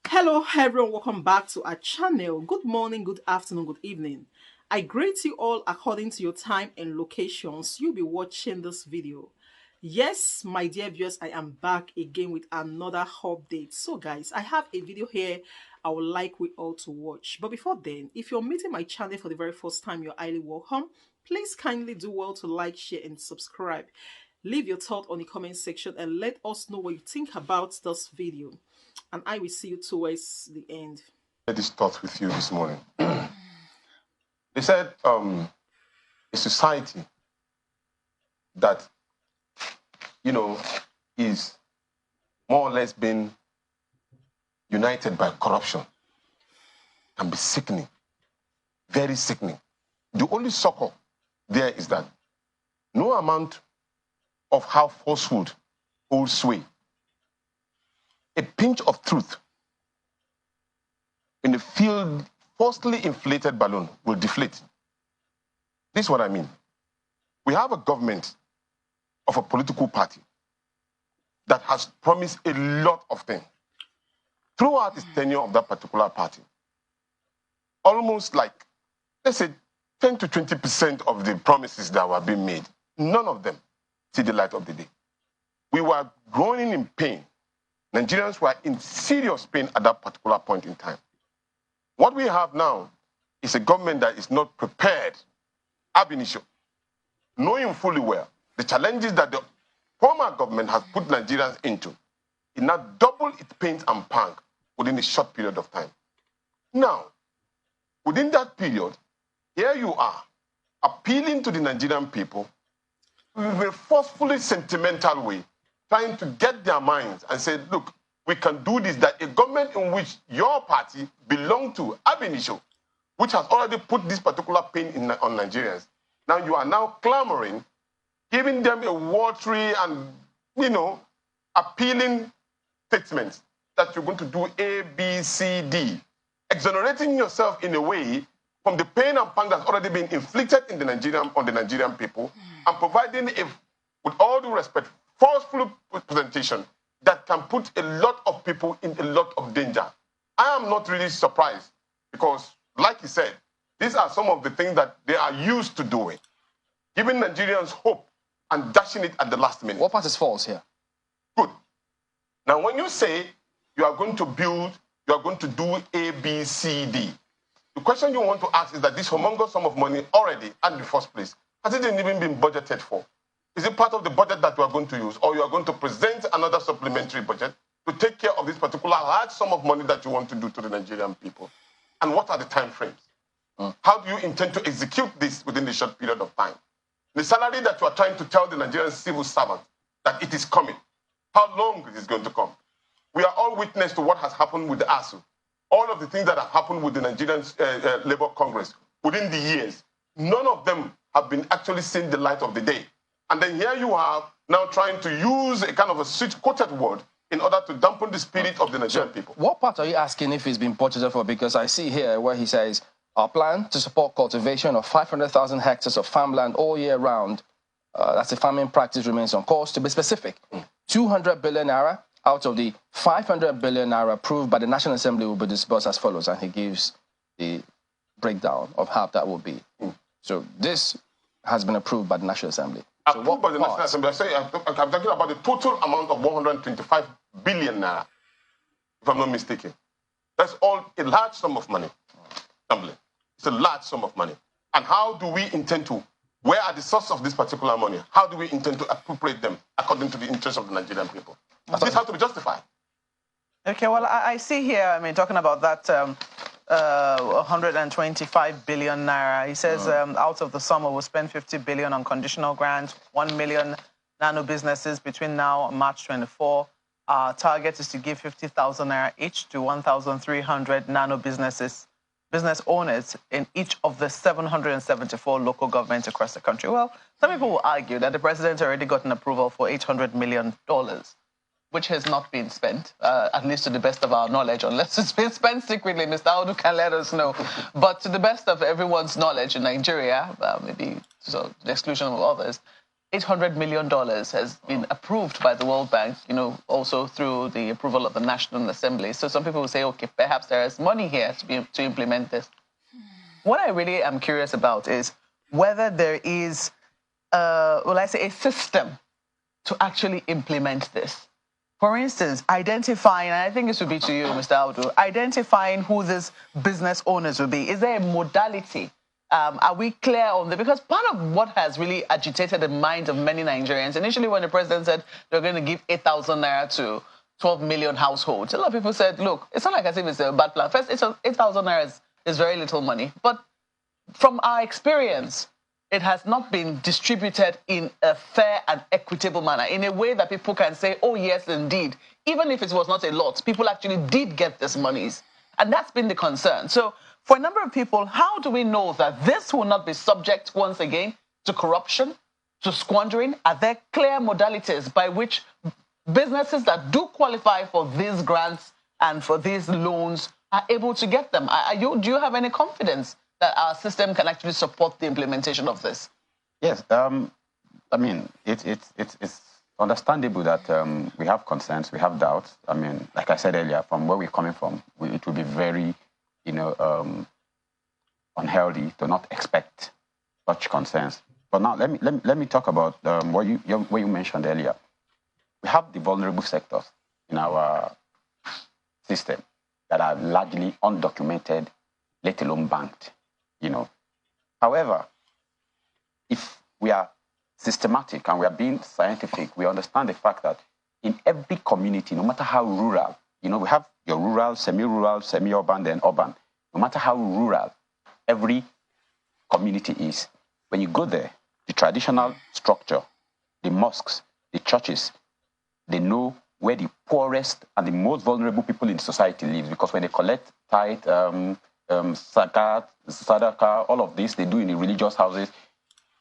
Hello everyone, welcome back to our channel. Good morning, good afternoon, good evening. I greet you all according to your time and locations you'll be watching this video. Yes, my dear viewers, I am back again with another update. So guys, I have a video here I would like we all to watch. But before then, if you're meeting my channel for the very first time, you're highly welcome. Please kindly do well to like, share and subscribe. Leave your thought on the comment section and let us know what you think about this video. And I will see you towards the end. This thought with you this morning. They said a society that, is more or less being united by corruption can be sickening, very sickening. The only succor there is that no amount of how falsehood holds sway. A pinch of truth in a field falsely inflated balloon will deflate. This is what I mean. We have a government of a political party that has promised a lot of things throughout its tenure of that particular party. Almost like, let's say, 10 to 20% of the promises that were being made, none of them see the light of the day. We were groaning in pain. Nigerians were in serious pain at that particular point in time. What we have now is a government that is not prepared, ab initio, knowing fully well the challenges that the former government has put Nigerians into. It now double its pain and pang within a short period of time. Now, within that period, here you are, appealing to the Nigerian people in a forcefully sentimental way, trying to get their minds and say, look, we can do this, that a government in which your party belonged to, ab initio, which has already put this particular pain on Nigerians. Now you are now clamoring, giving them a watery and, appealing statements that you're going to do A, B, C, D, exonerating yourself in a way from the pain and pang that's already been inflicted on the Nigerian people, and providing, with all due respect, forceful presentation that can put a lot of people in a lot of danger. I am not really surprised because, like you said, these are some of the things that they are used to doing, giving Nigerians hope and dashing it at the last minute. What part is false here? Good. Now, when you say you are going to build, you are going to do A, B, C, D, the question you want to ask is that this humongous sum of money already, at the first place, has it even been budgeted for? Is it part of the budget that you are going to use, or you are going to present another supplementary budget to take care of this particular large sum of money that you want to do to the Nigerian people? And what are the time frames? How do you intend to execute this within the short period of time? The salary that you are trying to tell the Nigerian civil servant that it is coming, how long is it going to come? We are all witness to what has happened with the ASU. All of the things that have happened with the Nigerian Labour Congress within the years, none of them have been actually seen the light of the day. And then here you are now trying to use a kind of a sweet-coated word in order to dampen the spirit of the Nigerian people. What part are you asking if it's been budgeted for? Because I see here where he says, our plan to support cultivation of 500,000 hectares of farmland all year round, that's a farming practice, remains on course. To be specific, 200 billion naira out of the 500 billion naira approved by the National Assembly will be disbursed as follows. And he gives the breakdown of how that will be. So this has been approved by the National Assembly. So approved by the National Assembly. I'm talking about the total amount of 125 billion naira, if I'm not mistaken. That's all a large sum of money. It's a large sum of money. And how do we intend to, where are the source of this particular money? How do we intend to appropriate them according to the interests of the Nigerian people? This has to be justified. Okay, well, I see here, talking about that 125 billion naira. He says out of the sum, we will spend 50 billion on conditional grants, 1 million nano businesses between now and March 24. Our target is to give 50,000 naira each to 1,300 nano business owners in each of the 774 local governments across the country. Well, some people will argue that the president already got an approval for $800 million, which has not been spent, at least to the best of our knowledge, unless it's been spent secretly. Mr. Audu can let us know. But to the best of everyone's knowledge in Nigeria, maybe to the exclusion of others, $800 million has been approved by the World Bank, also through the approval of the National Assembly. So some people will say, okay, perhaps there is money here to implement this. What I really am curious about is whether there is, a system to actually implement this. For instance, identifying, and I think this would be to you, Mr. Audu, identifying who these business owners will be. Is there a modality? Are we clear on that? Because part of what has really agitated the minds of many Nigerians, initially when the president said they're going to give 8,000 naira to 12 million households, a lot of people said, look, it's not like as if it's a bad plan. First, 8,000 naira is very little money. But from our experience, it has not been distributed in a fair and equitable manner, in a way that people can say, oh, yes, indeed. Even if it was not a lot, people actually did get these monies. And that's been the concern. So for a number of people, how do we know that this will not be subject, once again, to corruption, to squandering? Are there clear modalities by which businesses that do qualify for these grants and for these loans are able to get them? Do you have any confidence that our system can actually support the implementation of this? Yes, I mean, it's understandable that we have concerns, we have doubts. I mean, like I said earlier, from where we're coming from, it will be very, unhealthy to not expect such concerns. But now let me talk about what you mentioned earlier. We have the vulnerable sectors in our system that are largely undocumented, let alone banked. However, if we are systematic and we are being scientific, we understand the fact that in every community, no matter how rural, we have your rural, semi-urban, then urban. No matter how rural every community is, when you go there, the traditional structure, the mosques, the churches, they know where the poorest and the most vulnerable people in society live, because when they collect tithe, zakat, sadaqah, all of this they do in the religious houses.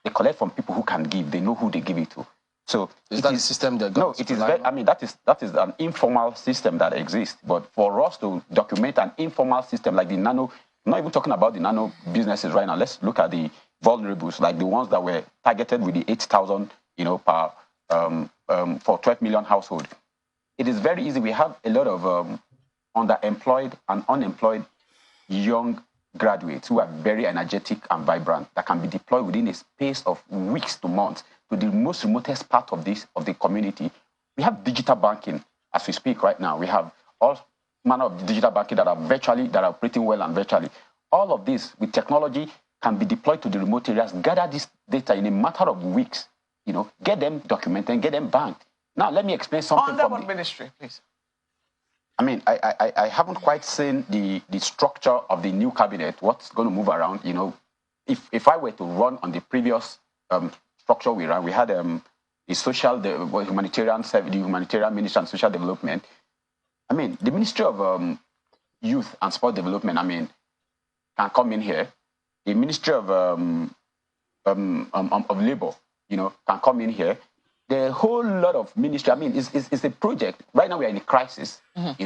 They collect from people who can give. They know who they give it to. So is that a system that no? It is. That is an informal system that exists. But for us to document an informal system like the nano, I'm not even talking about the nano businesses right now. Let's look at the vulnerables, like the ones that were targeted with the 8,000, per for 12 million household. It is very easy. We have a lot of underemployed and unemployed young graduates who are very energetic and vibrant that can be deployed within a space of weeks to months to the most remotest part of the community. We have digital banking as we speak right now. We have all manner of digital banking that are operating well and virtually. All of this with technology can be deployed to the remote areas, gather this data in a matter of weeks, get them documented and get them banked. Now let me explain something. Under what ministry, please? I mean, I haven't quite seen the structure of the new cabinet, what's going to move around. If I were to run on the previous structure we ran, we had the humanitarian ministry and social development. I mean, the Ministry of Youth and Sport Development, can come in here. The Ministry of Labor, can come in here. The whole lot of ministry, it's a project. Right now we are in a crisis, and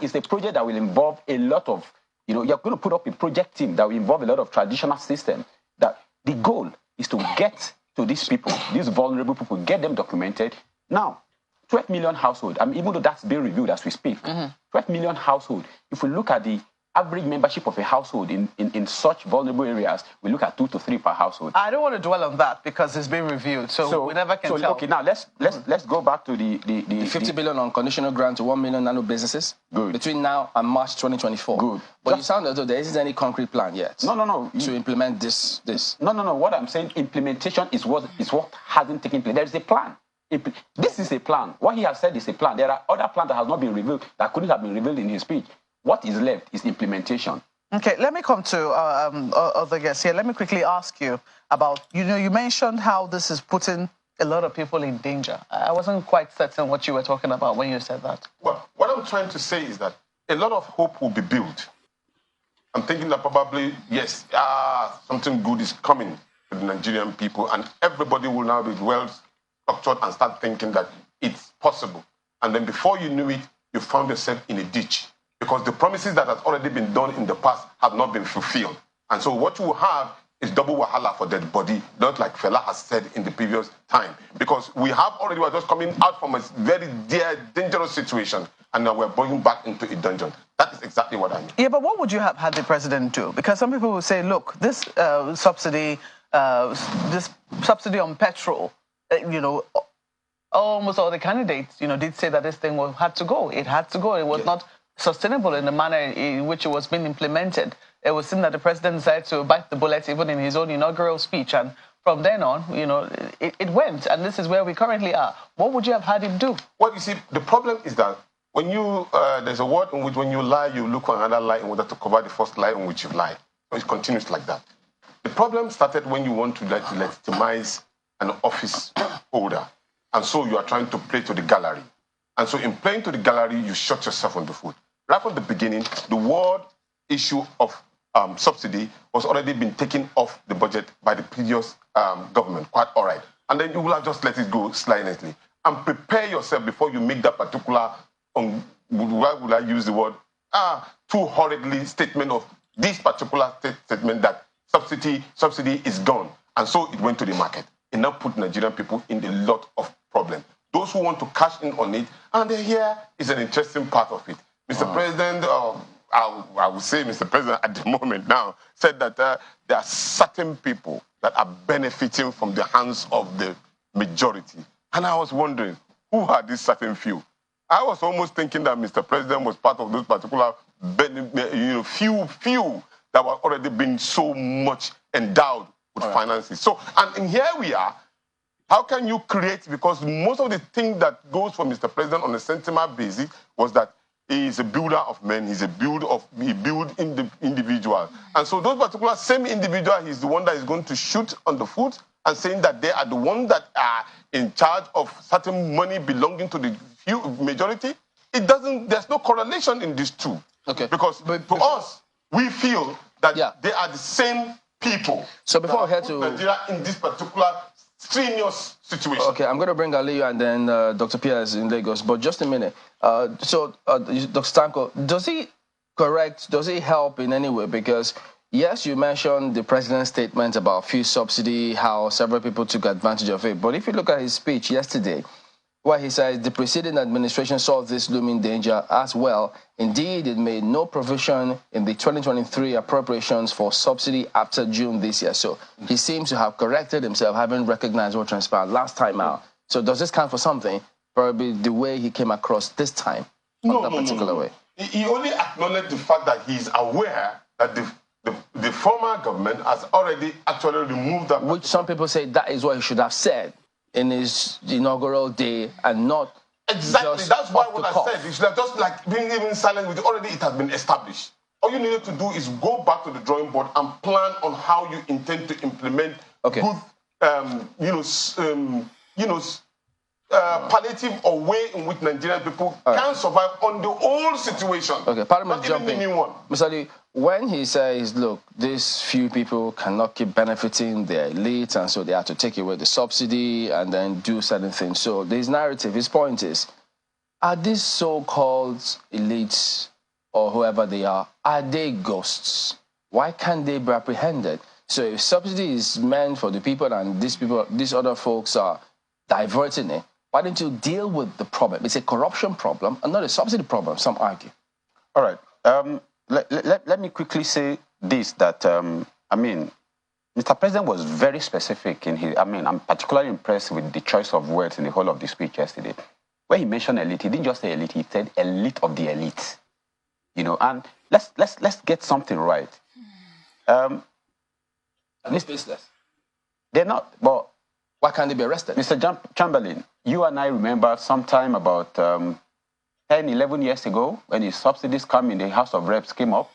it's a project that will involve a lot of, you're going to put up a project team that will involve a lot of traditional systems. That the goal is to get to these people, these vulnerable people, get them documented. Now, 12 million households, even though that's being reviewed as we speak, 12 million households, if we look at the average membership of a household in such vulnerable areas, we look at 2 to 3 per household. I don't want to dwell on that because it's been reviewed, so we never can tell. Okay, now let's go back to the 50 billion unconditional grant to 1 million nano businesses. Good. Between now and March 2024. Good. But you sound as though there isn't any concrete plan yet. No. To implement this. No. What I'm saying, implementation is what hasn't taken place. There is a plan. This is a plan. What he has said is a plan. There are other plans that have not been revealed, that couldn't have been revealed in his speech. What is left is implementation. Okay, let me come to other guests here. Let me quickly ask you about, you mentioned how this is putting a lot of people in danger. I wasn't quite certain what you were talking about when you said that. Well, what I'm trying to say is that a lot of hope will be built. I'm thinking that probably, yes, something good is coming to the Nigerian people, and everybody will now be well structured and start thinking that it's possible. And then before you knew it, you found yourself in a ditch, because the promises that have already been done in the past have not been fulfilled. And so what you will have it's double wahala for dead body, not like Fela has said in the previous time. Because we have already, we're just coming out from a very dangerous situation, and now we're going back into a dungeon. That is exactly what I mean. Yeah, but what would you have had the president do? Because some people will say, look, this subsidy on petrol, almost all the candidates, did say that this thing had to go. It had to go. It was not sustainable in the manner in which it was being implemented. It was seen that the president decided to bite the bullet even in his own inaugural speech. And from then on, it went. And this is where we currently are. What would you have had him do? Well, you see, the problem is that when you, there's a word in which when you lie, you look for another lie in order to cover the first lie in which you lied. So it continues like that. The problem started when you want to legitimize an office holder. And so you are trying to play to the gallery. And so in playing to the gallery, you shot yourself on the foot. Right from the beginning, the word issue of subsidy was already been taken off the budget by the previous government. Quite all right. And then you will have just let it go silently. And prepare yourself before you make that particular, why would I use the word, too hurriedly statement of this particular statement that subsidy is gone. And so it went to the market. It now put Nigerian people in a lot of problem. Those who want to cash in on it, and here is an interesting part of it. Mr. President, I would say Mr. President at the moment now, said that there are certain people that are benefiting from the hands of the majority. And I was wondering, who are these certain few? I was almost thinking that Mr. President was part of those particular few that were already been so much endowed with finances. So, and here we are. How can you create, because most of the thing that goes for Mr. President on a sentiment basis was that he is a builder of men, he build individuals. And so those particular same individual, he's the one that is going to shoot on the foot and saying that they are the ones that are in charge of certain money belonging to the few majority. It doesn't, there's no correlation in these two. Okay. Because to us, we feel that they are the same people. So before we head to Nigeria in this particular strenuous situation. Okay, I'm going to bring Aliyu and then Dr. Pierre is in Lagos, but just a minute. Dr. Stanko, does he help in any way? Because, yes, you mentioned the president's statement about fuel subsidy, how several people took advantage of it. But if you look at his speech yesterday, where he says the preceding administration saw this looming danger as well. Indeed, it made no provision in the 2023 appropriations for subsidy after June this year. So he seems to have corrected himself, having recognized what transpired last time out. So does this count for something? Probably the way he came across this time, that particular way. He only acknowledged the fact that he's aware that the former government has already actually removed that. Which some people say that is what he should have said in his inaugural day and not exactly. That's why what I said, you should have just like being even silent with it. Already it has been established. All you needed to do is go back to the drawing board and plan on how you intend to implement good, palliative or way in which Nigerian people can survive on the old situation. Okay, pardon me not jumping. Even the new one. Mr. Ali, when he says, look, these few people cannot keep benefiting their elite, and so they have to take away the subsidy and then do certain things. So his narrative, his point is, are these so-called elites or whoever they are they ghosts? Why can't they be apprehended? So if subsidy is meant for the people and these other folks are diverting it, why don't you deal with the problem? It's a corruption problem and not a subsidy problem, some argue. All right. Let me quickly say this, that, Mr. President was very specific in his, I'm particularly impressed with the choice of words in the whole of the speech yesterday. When he mentioned elite, he didn't just say elite, he said elite of the elite. And let's get something right. They're not, but why can't they be arrested? Mr. Chamberlain, you and I remember sometime about 10, 11 years ago, when the subsidies come in, the House of Reps came up,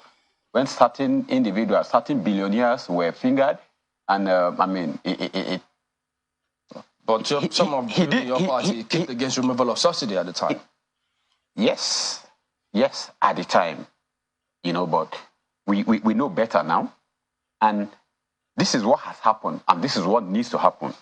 when certain individuals, certain billionaires were fingered, and But some of your party kicked against removal of subsidy at the time. Yes, at the time, but we know better now, and this is what has happened, and this is what needs to happen.